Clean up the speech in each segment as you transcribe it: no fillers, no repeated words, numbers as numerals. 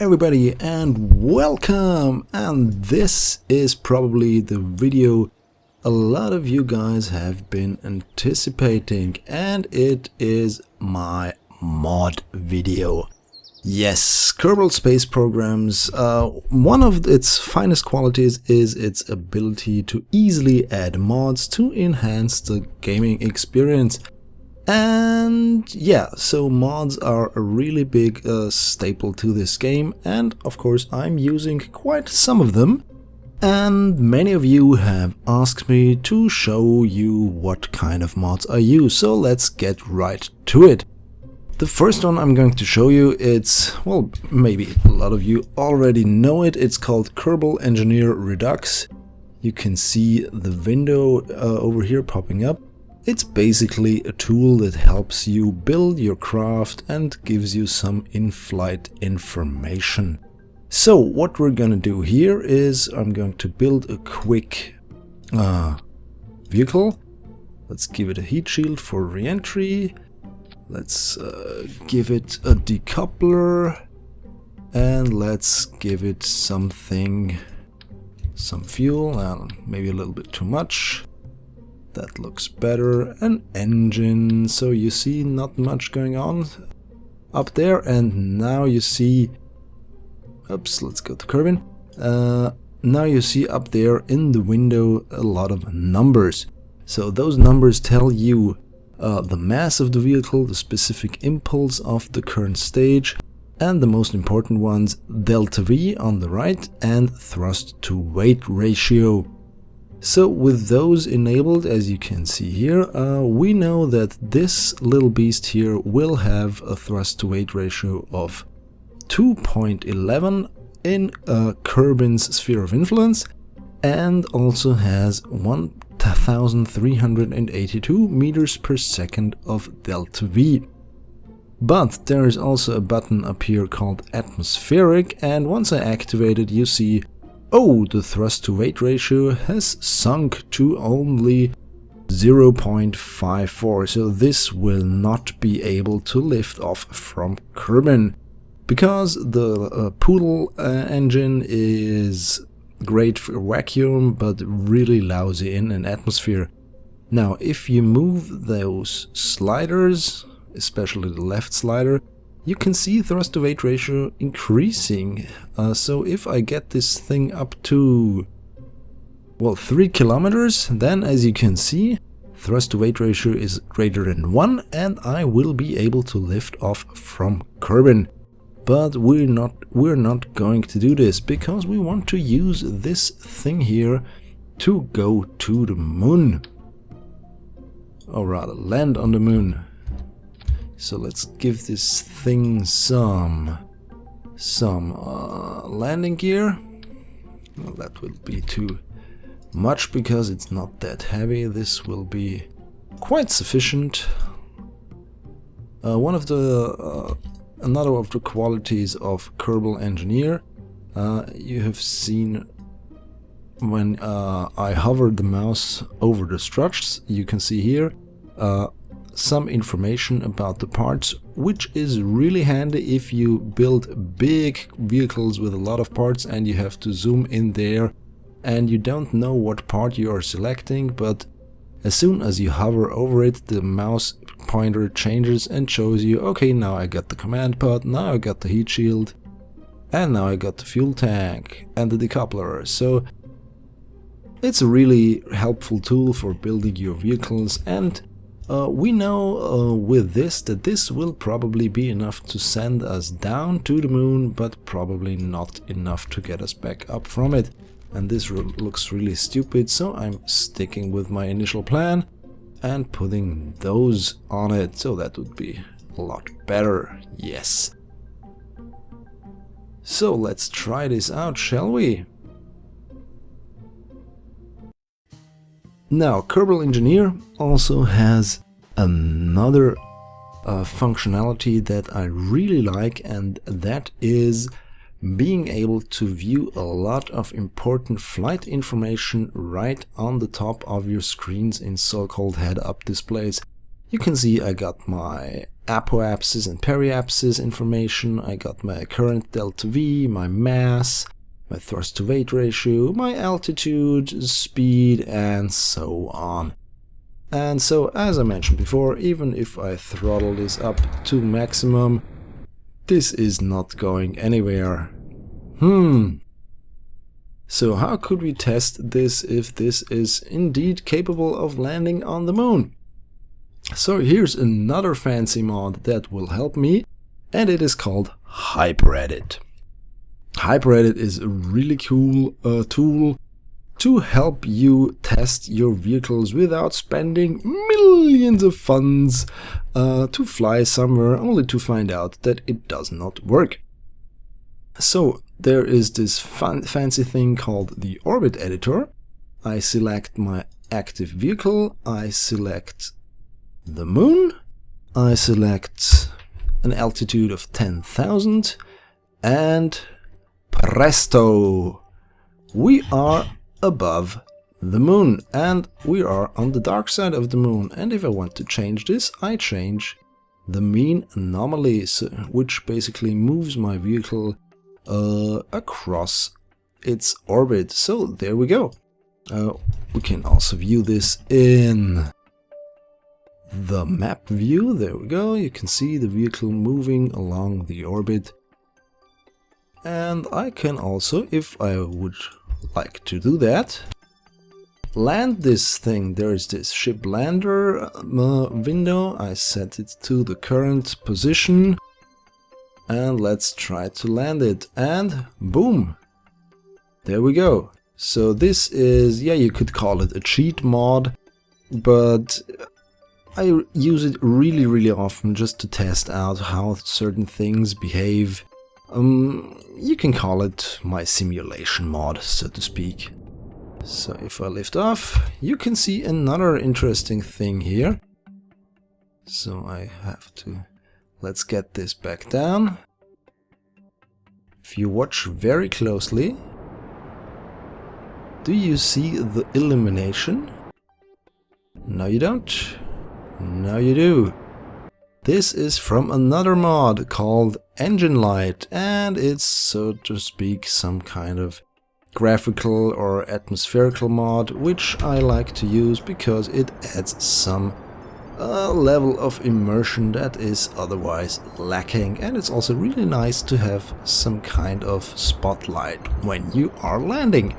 everybody and welcome, and this is probably the video a lot of you guys have been anticipating, and it is my mod video. Yes, Kerbal Space Programs, one of its finest qualities is its ability to easily add mods to enhance the gaming experience. And yeah, so mods are a really big staple to this game, and of course I'm using quite some of them. And many of you have asked me to show you what kind of mods I use, so let's get right to it. The first one I'm going to show you, it's, well, maybe a lot of you already know it. It's called Kerbal Engineer Redux. You can see the window over here popping up. It's basically a tool that helps you build your craft and gives you some in-flight information. So what we're gonna do here is I'm going to build a quick vehicle. Let's give it a heat shield for re-entry. Let's give it a decoupler, and let's give it some fuel, maybe a little bit too much. That looks better. An engine, so you see not much going on up there, and now you see, oops, let's go to Kerbin. Now you see up there in the window a lot of numbers. So those numbers tell you the mass of the vehicle, the specific impulse of the current stage, and the most important ones, delta V on the right and thrust to weight ratio. So with those enabled, as you can see here, we know that this little beast here will have a thrust to weight ratio of 2.11 in Kerbin's sphere of influence, and also has 1382 meters per second of delta V. But there is also a button up here called atmospheric, and once I activate it, you see, oh, the thrust to weight ratio has sunk to only 0.54, so this will not be able to lift off from Kerbin, because the Poodle engine is great for vacuum but really lousy in an atmosphere. Now if you move those sliders, especially the left slider, you can see thrust to weight ratio increasing. So if I get this thing up to, well, 3 kilometers, then as you can see, thrust to weight ratio is greater than 1, and I will be able to lift off from Kerbin. But we're not going to do this, because we want to use this thing here to go to the moon, or rather land on the moon. So let's give this thing some landing gear. Well, that will be too much because it's not that heavy. This will be quite sufficient. Another of the qualities of Kerbal Engineer, you have seen when I hovered the mouse over the structures, you can see here some information about the parts, which is really handy if you build big vehicles with a lot of parts and you have to zoom in there and you don't know what part you are selecting, but as soon as you hover over it, the mouse pointer changes and shows you, okay, now I got the command pod, now I got the heat shield, and now I got the fuel tank and the decoupler. So it's a really helpful tool for building your vehicles, and we know with this that this will probably be enough to send us down to the moon, but probably not enough to get us back up from it. And this looks really stupid, so I'm sticking with my initial plan and putting those on it, so that would be a lot better, yes. So let's try this out, shall we? Now, Kerbal Engineer also has another functionality that I really like, and that is being able to view a lot of important flight information right on the top of your screens in so-called head-up displays. You can see I got my apoapsis and periapsis information, I got my current delta V, my mass, my thrust to weight ratio, my altitude, speed, and so on. And so, as I mentioned before, even if I throttle this up to maximum, this is not going anywhere. So how could we test this if this is indeed capable of landing on the moon? So here's another fancy mod that will help me, and it is called HyperEdit. HyperEdit is a really cool tool to help you test your vehicles without spending millions of funds to fly somewhere only to find out that it does not work. So there is this fancy thing called the Orbit Editor. I select my active vehicle, I select the moon, I select an altitude of 10,000, and presto! We are above the moon, and we are on the dark side of the moon. And if I want to change this, I change the mean anomaly, which basically moves my vehicle across its orbit. So there we go. We can also view this in the map view. There we go. You can see the vehicle moving along the orbit. And I can also, if I would like to do that, land this thing. There is this ship lander window. I set it to the current position. And let's try to land it. And boom! There we go. So this is, yeah, you could call it a cheat mod, but I use it really often just to test out how certain things behave. You can call it my simulation mod, so to speak. So if I lift off, you can see another interesting thing here. So I have to, let's get this back down. If you watch very closely, do you see the illumination? No, you don't. Now you do. This is from another mod called Engine Light, and it's, so to speak, some kind of graphical or atmospherical mod, which I like to use because it adds some level of immersion that is otherwise lacking, and it's also really nice to have some kind of spotlight when you are landing.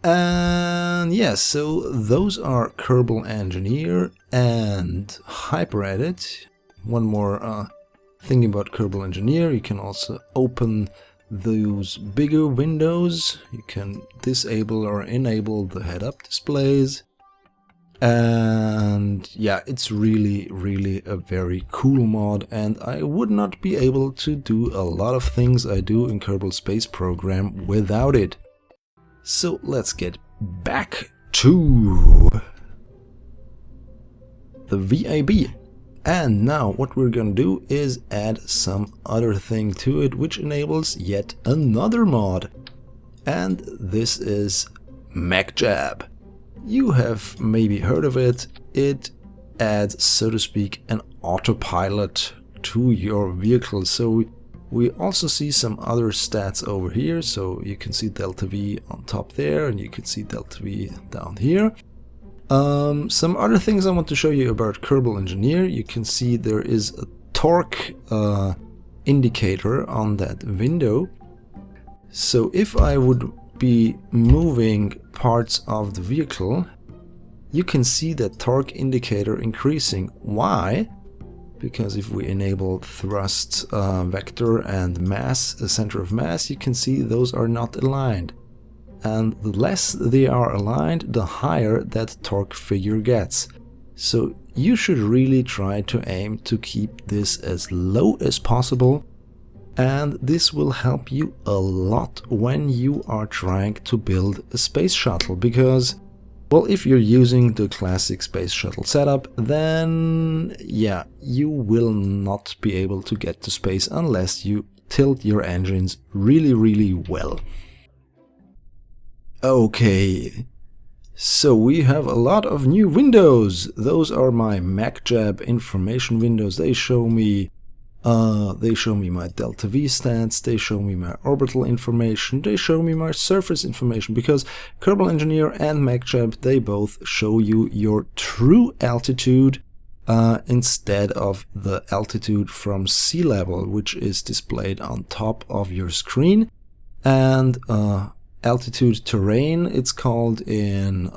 And yes, so those are Kerbal Engineer and HyperEdit. One more thing about Kerbal Engineer, you can also open those bigger windows. You can disable or enable the head-up displays. And yeah, it's really a very cool mod, and I would not be able to do a lot of things I do in Kerbal Space Program without it. So let's get back to the VAB. And now what we're gonna do is add some other thing to it, which enables yet another mod. And this is MechJeb. You have maybe heard of it. It adds, so to speak, an autopilot to your vehicle. So we also see some other stats over here. So you can see delta V on top there, and you can see delta V down here. Some other things I want to show you about Kerbal Engineer. You can see there is a torque indicator on that window. So if I would be moving parts of the vehicle, you can see that torque indicator increasing. Why? Because if we enable thrust vector and mass, center of mass, you can see those are not aligned. And the less they are aligned, the higher that torque figure gets. So you should really try to aim to keep this as low as possible, and this will help you a lot when you are trying to build a space shuttle, because, well, if you're using the classic space shuttle setup, then yeah, you will not be able to get to space unless you tilt your engines really well. Okay, So we have a lot of new windows. Those are my MechJeb information windows. They show me my delta V stats, they show me my orbital information, they show me my surface information, because Kerbal Engineer and MechJeb, they both show you your true altitude instead of the altitude from sea level, which is displayed on top of your screen. And altitude terrain, it's called in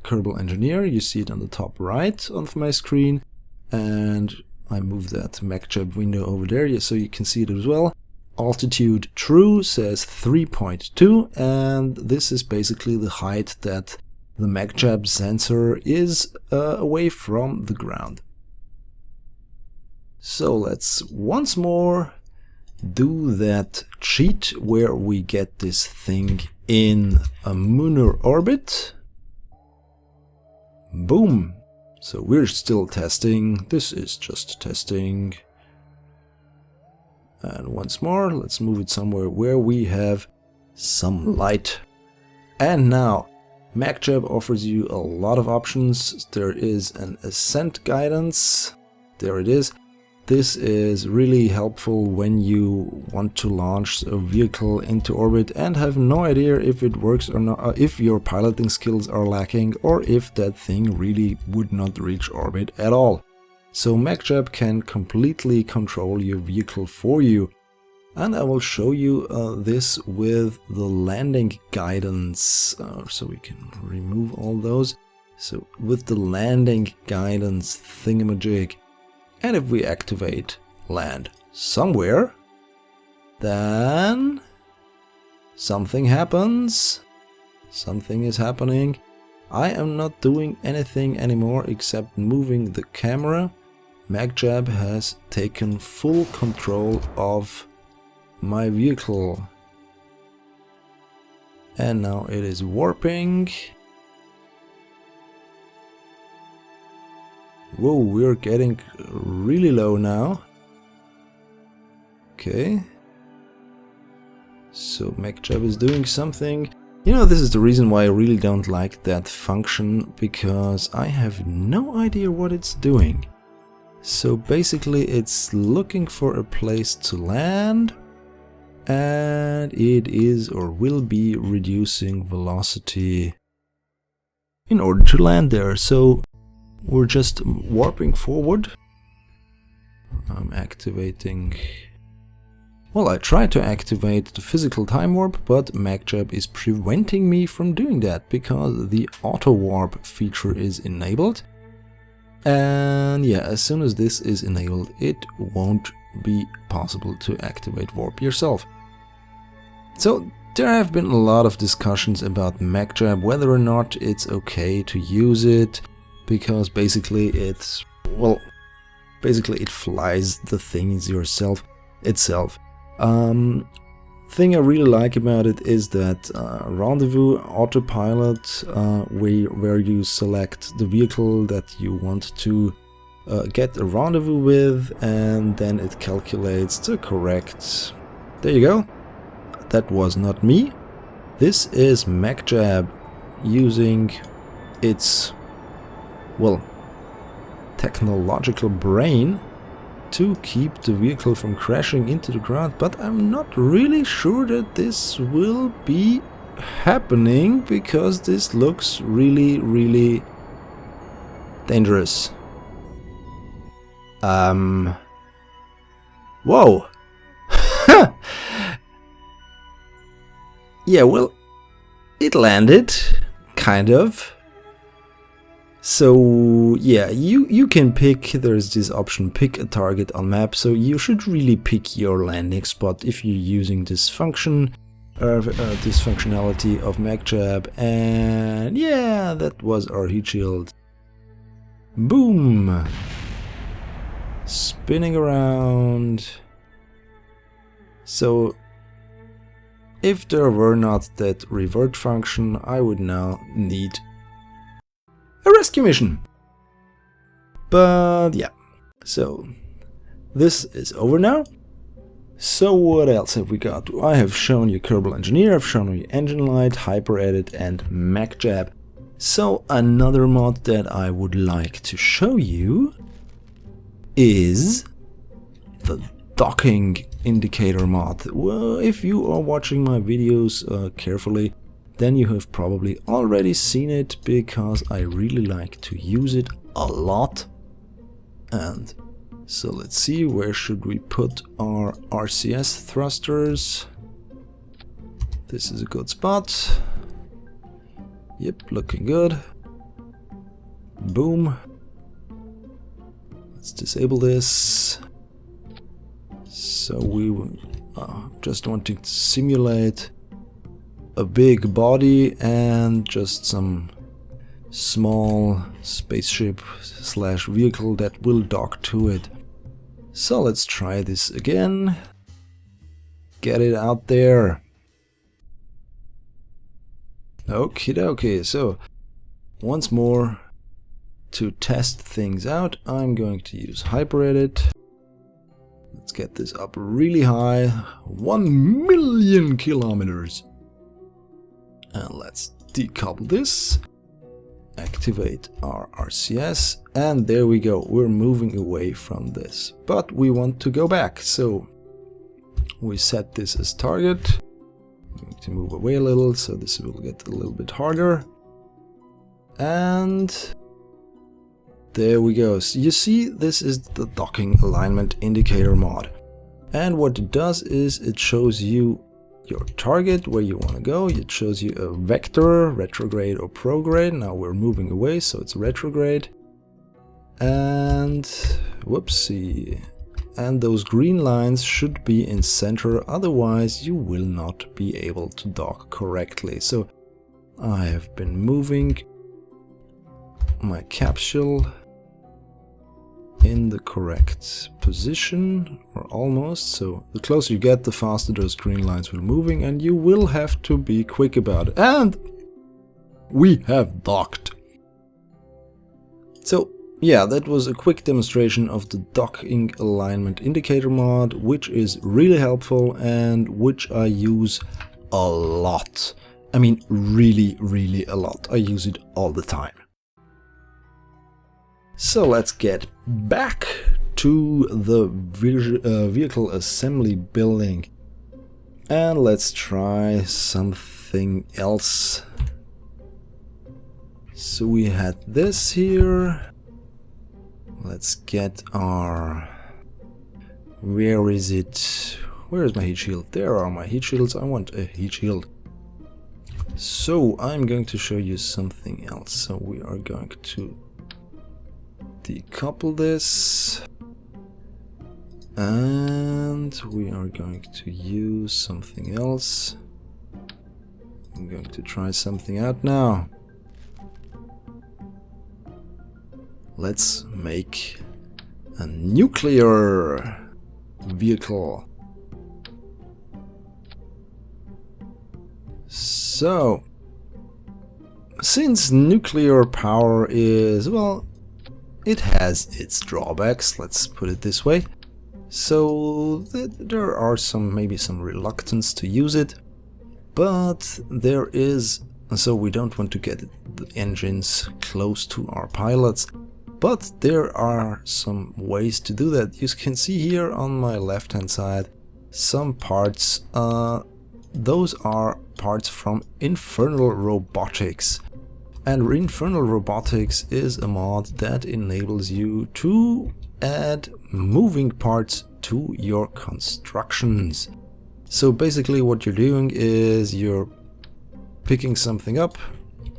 Kerbal Engineer. You see it on the top right of my screen, and I move that MechJeb window over there so you can see it as well. Altitude true says 3.2, and this is basically the height that the MechJeb sensor is away from the ground. So let's once more do that cheat where we get this thing in a lunar orbit. Boom! So we're still testing, this is just testing. And once more, let's move it somewhere where we have some light. And now, MechJeb offers you a lot of options. There is an ascent guidance, there it is. This is really helpful when you want to launch a vehicle into orbit and have no idea if it works or not, if your piloting skills are lacking, or if that thing really would not reach orbit at all. So MechJeb can completely control your vehicle for you. And I will show you this with the landing guidance, so we can remove all those. So with the landing guidance thingamajig, and if we activate land somewhere, then something happens. Something is happening. I am not doing anything anymore except moving the camera. MechJeb has taken full control of my vehicle. And now it is warping. Whoa, we're getting really low now. Okay. So MechJeb is doing something. You know, this is the reason why I really don't like that function, because I have no idea what it's doing. So basically it's looking for a place to land, and it is or will be reducing velocity in order to land there. So we're just warping forward. I'm activating... Well, I tried to activate the physical time warp, but MechJeb is preventing me from doing that because the auto warp feature is enabled. And yeah, as soon as this is enabled, it won't be possible to activate warp yourself. So there have been a lot of discussions about MechJeb, whether or not it's okay to use it, because basically it's, well, basically it flies the things itself. Thing I really like about it is that rendezvous autopilot, where you select the vehicle that you want to get a rendezvous with, and then it calculates the correct... There you go. That was not me. This is MechJeb using its, well, technological brain to keep the vehicle from crashing into the ground, but I'm not really sure that this will be happening, because this looks really, really dangerous. Whoa! Yeah, well, it landed, kind of. So yeah, you can pick, there's this option, pick a target on map, so you should really pick your landing spot if you're using this function, this functionality of MechJeb. And yeah, that was our heat shield. Boom! Spinning around. So if there were not that revert function, I would now need a rescue mission. But yeah, so this is over now. So what else have we got? I have shown you Kerbal Engineer, I've shown you Engine Light, HyperEdit and MechJeb. So another mod that I would like to show you is the docking indicator mod. Well, if you are watching my videos carefully, then you have probably already seen it, because I really like to use it a lot. And so let's see, where should we put our RCS thrusters? This is a good spot. Yep, looking good. Boom. Let's disable this. So we just want to simulate a big body and just some small spaceship slash vehicle that will dock to it. So let's try this again. Get it out there. Okie dokie, so once more, to test things out, I'm going to use HyperEdit. Let's get this up really high, 1 million kilometers. And let's decouple this, activate our RCS, and there we go, we're moving away from this. But we want to go back, so we set this as target. I'm going to move away a little, so this will get a little bit harder. And there we go. So you see, this is the docking alignment indicator mod. And what it does is it shows you your target, where you want to go. It shows you a vector, retrograde or prograde. Now we're moving away, so it's retrograde. And whoopsie. And those green lines should be in center, otherwise you will not be able to dock correctly. So I have been moving my capsule in the correct position, or almost. So the closer you get, the faster those green lines will moving, and you will have to be quick about it. And we have docked. So yeah, that was a quick demonstration of the docking alignment indicator mod, which is really helpful and which I use a lot. I mean, really a lot. I use it all the time. So let's get back to the vehicle assembly building, and let's try something else. So we had this here. Let's get our... where is it? Where is my heat shield? There are my heat shields. I want a heat shield. So I'm going to show you something else. So we are going to decouple this, and we are going to use something else. I'm going to try something out now. Let's make a nuclear vehicle. So, since nuclear power is, well, it has its drawbacks, let's put it this way. So there are maybe some reluctance to use it, but there is, so we don't want to get the engines close to our pilots. But there are some ways to do that. You can see here on my left hand side some parts. Those are parts from Infernal Robotics. And Infernal Robotics is a mod that enables you to add moving parts to your constructions. So basically what you're doing is you're picking something up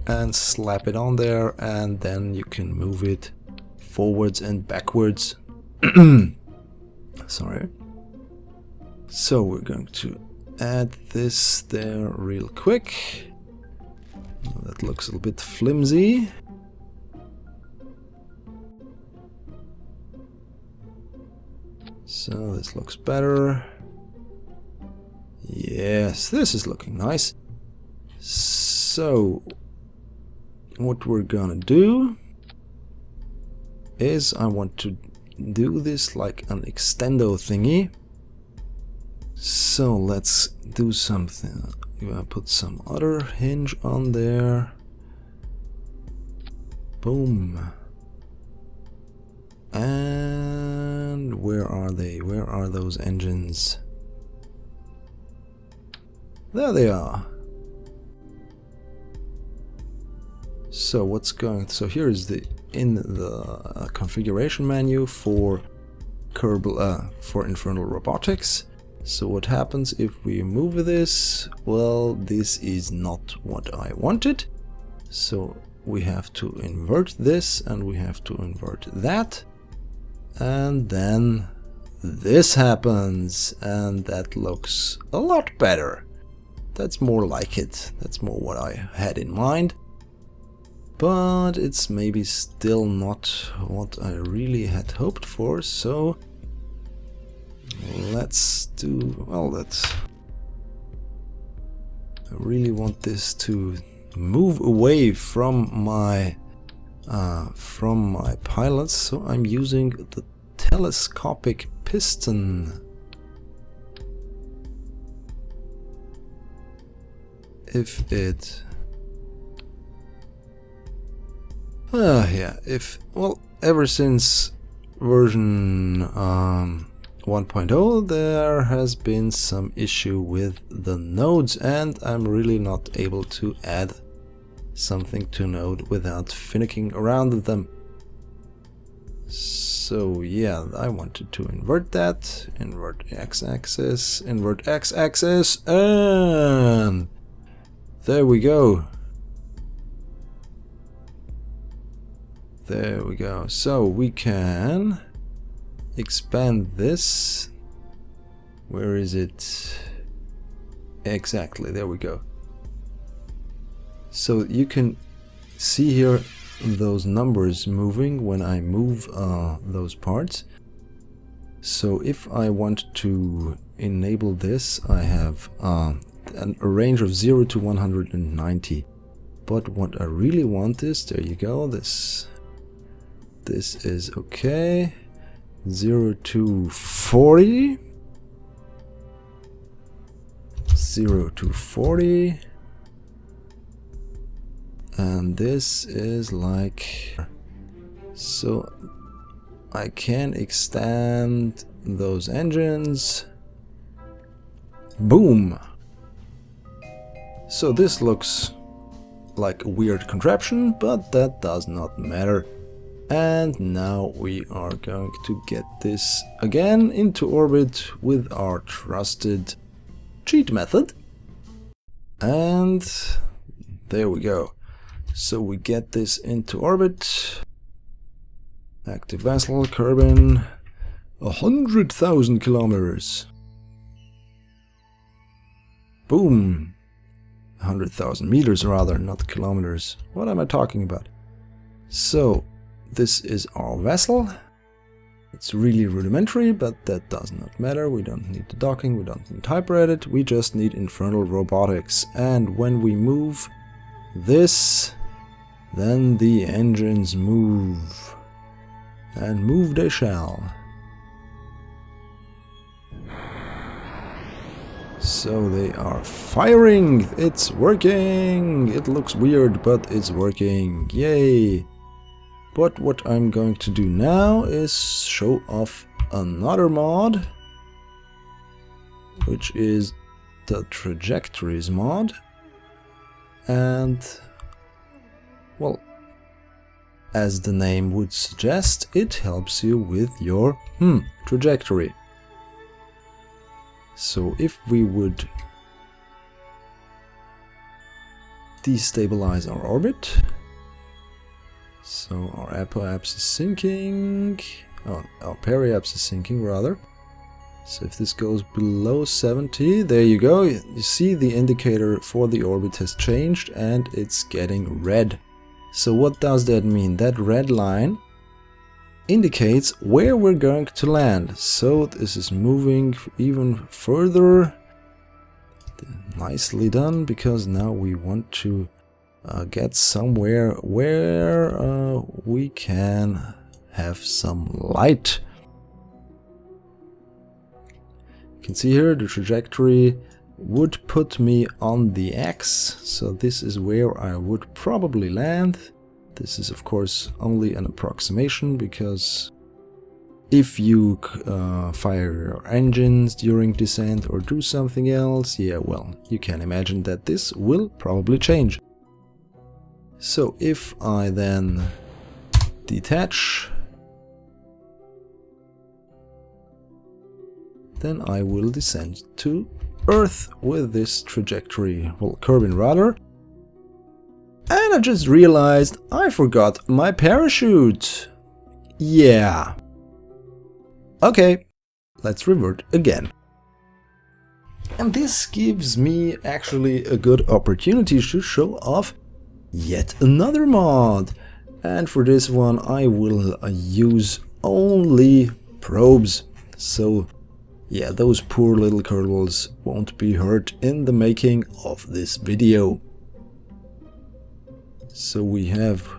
and slap it on there, and then you can move it forwards and backwards. Sorry. So we're going to add this there real quick. That looks a little bit flimsy. So this looks better. Yes, this is looking nice. So what we're gonna do is I want to do this like an extendo thingy. So let's do something. I'm gonna put some other hinge on there. Boom. And where are they? Where are those engines? There they are. So what's going? So here is the configuration menu for Kerbal, for Infernal Robotics. So what happens if we move this? Well, this is not what I wanted. So we have to invert this and we have to invert that. And then this happens, and that looks a lot better. That's more like it. That's more what I had in mind. But it's maybe still not what I really had hoped for, so let's do... well, let's... I really want this to move away from my pilots, so I'm using the telescopic piston. If it... well, ever since version 1.0 there has been some issue with the nodes, and I'm really not able to add something to node without finicking around with them. So yeah, I wanted to invert that, invert x-axis, invert x-axis, and there we go. There we go. So we can expand this. Where is it? Exactly, there we go. So you can see here those numbers moving when I move those parts. So if I want to enable this, I have a range of 0 to 190. But what I really want is, there you go, this is okay. 0 to 40. 0 to 40. And this is like... so I can extend those engines. Boom! So this looks like a weird contraption, but that does not matter. And now we are going to get this again into orbit with our trusted cheat method. And there we go. So we get this into orbit. Active vessel, Kerbal, 100,000 kilometers. Boom. 100,000 meters rather, not kilometers. What am I talking about? So this is our vessel. It's really rudimentary, but that does not matter. We don't need the docking, we don't need HyperEdit, we just need Infernal Robotics. And when we move this, then the engines move. And move they shall. So they are firing! It's working! It looks weird, but it's working. Yay! But what I'm going to do now is show off another mod, which is the Trajectories mod. And, well, as the name would suggest, it helps you with your trajectory. So if we would destabilize our orbit, so our apoapse is sinking, our periapse is sinking rather. So if this goes below 70, there you go, you see the indicator for the orbit has changed and it's getting red. So what does that mean? That red line indicates where we're going to land. So this is moving even further. Nicely done, because now we want to get somewhere where we can have some light. You can see here the trajectory would put me on the X, so this is where I would probably land. This is of course only an approximation, because if you fire your engines during descent or do something else, yeah, well, you can imagine that this will probably change. So if I then detach, then I will descend to Earth with this trajectory, well, Kerbal rather. And I just realized I forgot my parachute. Yeah. Okay, let's revert again. And this gives me actually a good opportunity to show off yet another mod. And for this one I will use only probes. So yeah, those poor little Kerbals won't be hurt in the making of this video. So we have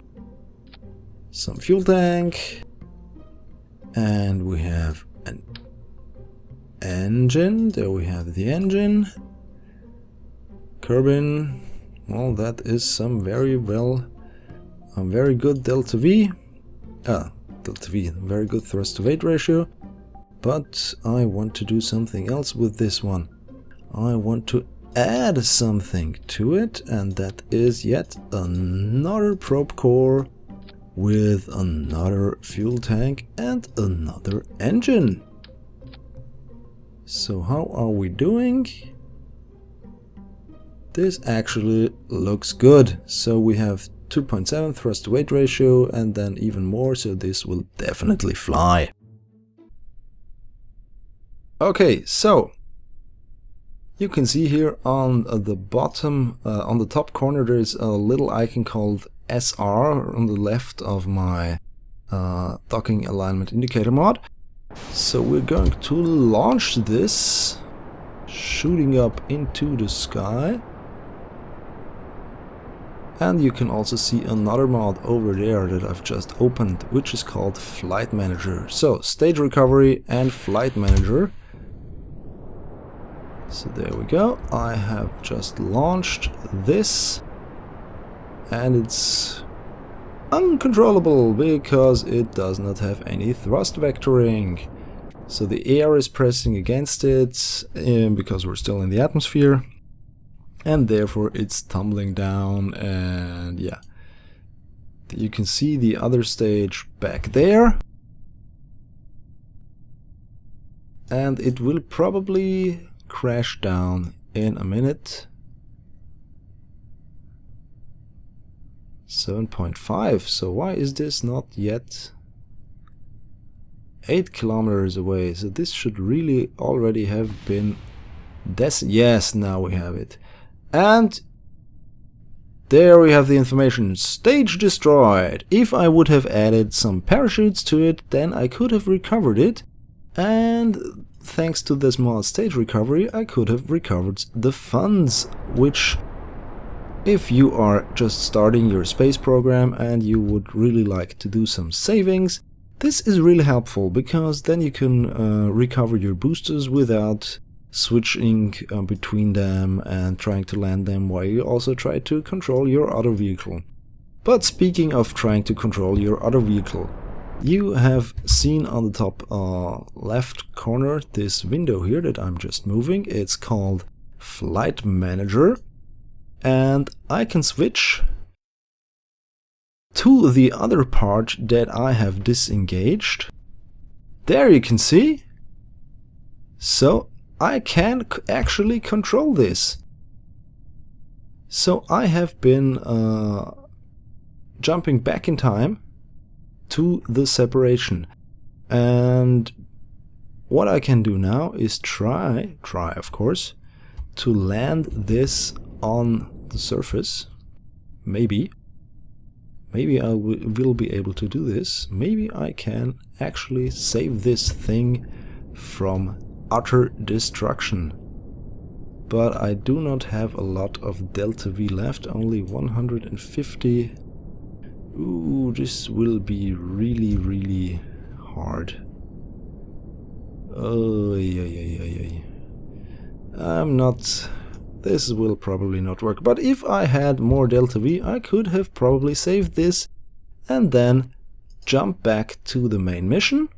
some fuel tank, and we have an engine. There we have the engine. Kerbal, well, that is some very good delta V. Delta V, very good thrust to weight ratio. But I want to do something else with this one. I want to add something to it, and that is yet another probe core with another fuel tank and another engine. So how are we doing? This actually looks good. So we have 2.7 thrust to weight ratio and then even more, so this will definitely fly. Okay, so you can see here on the bottom, on the top corner, there is a little icon called SR on the left of my docking alignment indicator mod. So we're going to launch this, shooting up into the sky. And you can also see another mod over there that I've just opened, which is called Flight Manager. So stage recovery and Flight Manager. So there we go. I have just launched this, and it's uncontrollable because it does not have any thrust vectoring. So the air is pressing against it because we're still in the atmosphere, and therefore it's tumbling down. And yeah, you can see the other stage back there, and it will probably crash down in a minute. 7.5. So why is this not yet 8 kilometers away? So this should really already have been yes, now we have it. And there we have the information. Stage destroyed. If I would have added some parachutes to it, then I could have recovered it, and thanks to this mod stage recovery, I could have recovered the funds, which, if you are just starting your space program and you would really like to do some savings, this is really helpful, because then you can recover your boosters without switching between them and trying to land them while you also try to control your other vehicle. But speaking of trying to control your other vehicle, you have seen on the top left corner this window here that I'm just moving. It's called Flight Manager, and I can switch to the other part that I have disengaged. There you can see. So I can actually control this. So I have been jumping back in time to the separation, and what I can do now is try of course to land this on the surface. Maybe I will be able to do this. Maybe I can actually save this thing from utter destruction. But I do not have a lot of delta V left, only 150. Ooh, this will be really hard. Oh, yeah. This will probably not work. But if I had more delta V, I could have probably saved this and then jump back to the main mission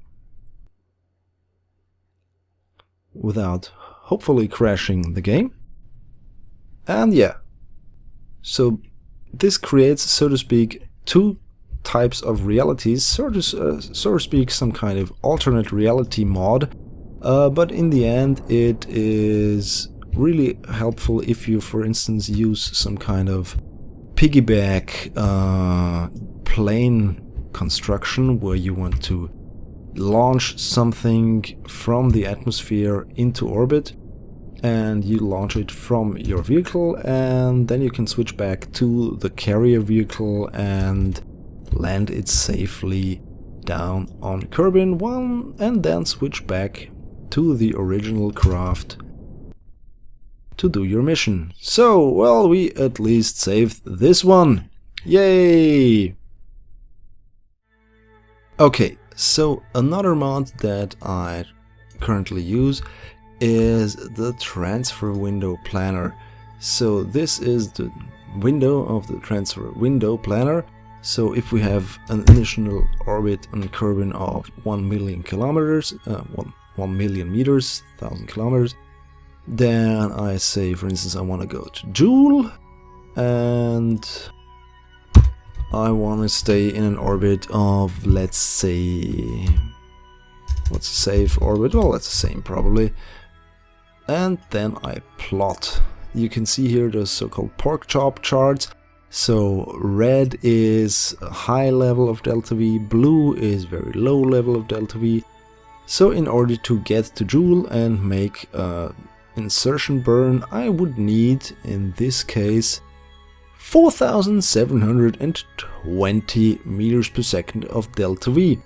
without hopefully crashing the game. And yeah, so this creates, so to speak, two types of realities, so to speak, some kind of alternate reality mod. But in the end, it is really helpful if you, for instance, use some kind of piggyback plane construction where you want to launch something from the atmosphere into orbit, and you launch it from your vehicle, and then you can switch back to the carrier vehicle and land it safely down on Kerbal, and then switch back to the original craft to do your mission. So, well, we at least saved this one. Yay! Okay, so another mod that I currently use is the transfer window planner. So this is the window of the transfer window planner. So if we have an initial orbit on Kerbal of 1 million kilometers, 1 million meters, 1,000 kilometers, then I say, for instance, I want to go to Joule, and I want to stay in an orbit of, let's say, what's a safe orbit? Well, that's the same probably. And then I plot. You can see here the so-called pork chop charts. So red is a high level of delta V, blue is very low level of delta V. So in order to get to Joule and make a insertion burn, I would need, in this case, 4,720 meters per second of delta V.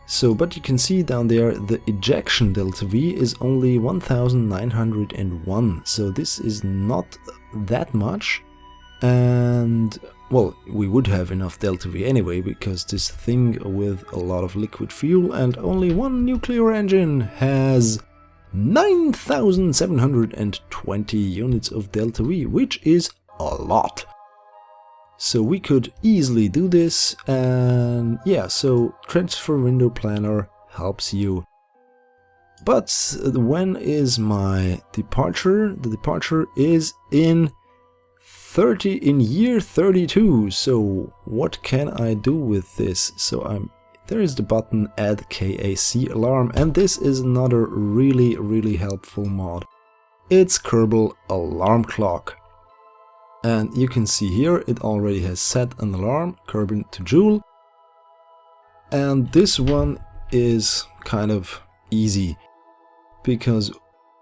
So, but you can see down there the ejection delta V is only 1,901. So this is not that much. And, well, we would have enough delta V anyway, because this thing with a lot of liquid fuel and only one nuclear engine has 9,720 units of delta V, which is a lot. So we could easily do this, and yeah, so transfer window planner helps you. But when is my departure? The departure is in year 32. So what can I do with this? So there is the button add KAC alarm, and this is another really helpful mod. It's Kerbal alarm clock. And you can see here it already has set an alarm, Kerbal to Joule. And this one is kind of easy, because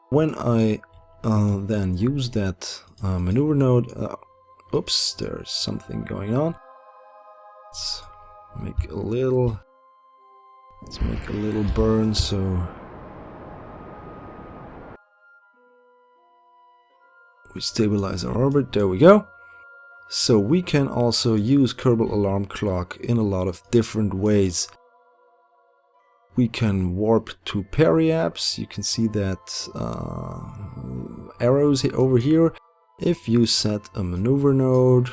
when I then use that maneuver node, oops, there's something going on. Let's make a little burn, so we stabilize our orbit. There we go. So we can also use Kerbal alarm clock in a lot of different ways. We can warp to periapse. You can see that arrows over here. If you set a maneuver node,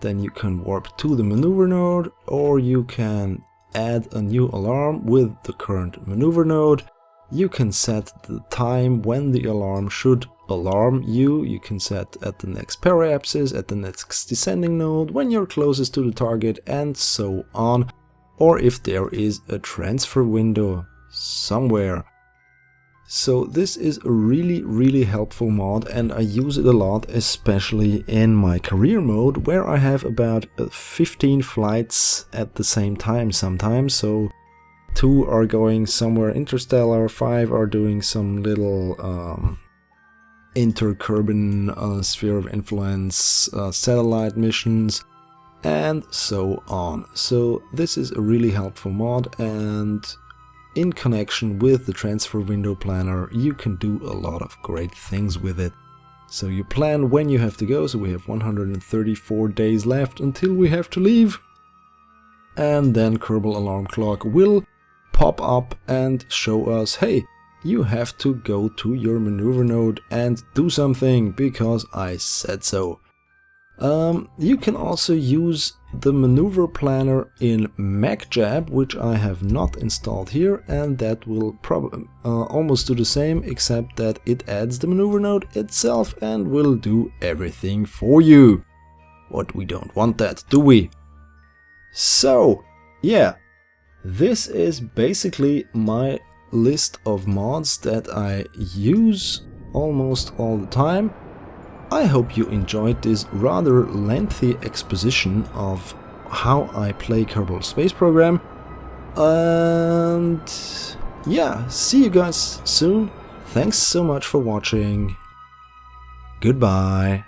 then you can warp to the maneuver node, or you can add a new alarm with the current maneuver node. You can set the time when the alarm should alarm you. You can set at the next periapsis, at the next descending node, when you're closest to the target, and so on. Or if there is a transfer window somewhere. So this is a really helpful mod, and I use it a lot, especially in my career mode, where I have about 15 flights at the same time sometimes. So 2 are going somewhere interstellar, 5 are doing some little inter-Kerbal sphere of influence satellite missions, and so on. So this is a really helpful mod, and in connection with the transfer window planner, you can do a lot of great things with it. So you plan when you have to go, so we have 134 days left until we have to leave. And then Kerbal alarm clock will pop up and show us, hey, you have to go to your maneuver node and do something, because I said so. You can also use the maneuver planner in MechJeb, which I have not installed here, and that will probably almost do the same, except that it adds the maneuver node itself and will do everything for you. But we don't want that, do we? So, yeah, this is basically my list of mods that I use almost all the time. I hope you enjoyed this rather lengthy exposition of how I play Kerbal Space Program. And yeah, see you guys soon. Thanks so much for watching. Goodbye.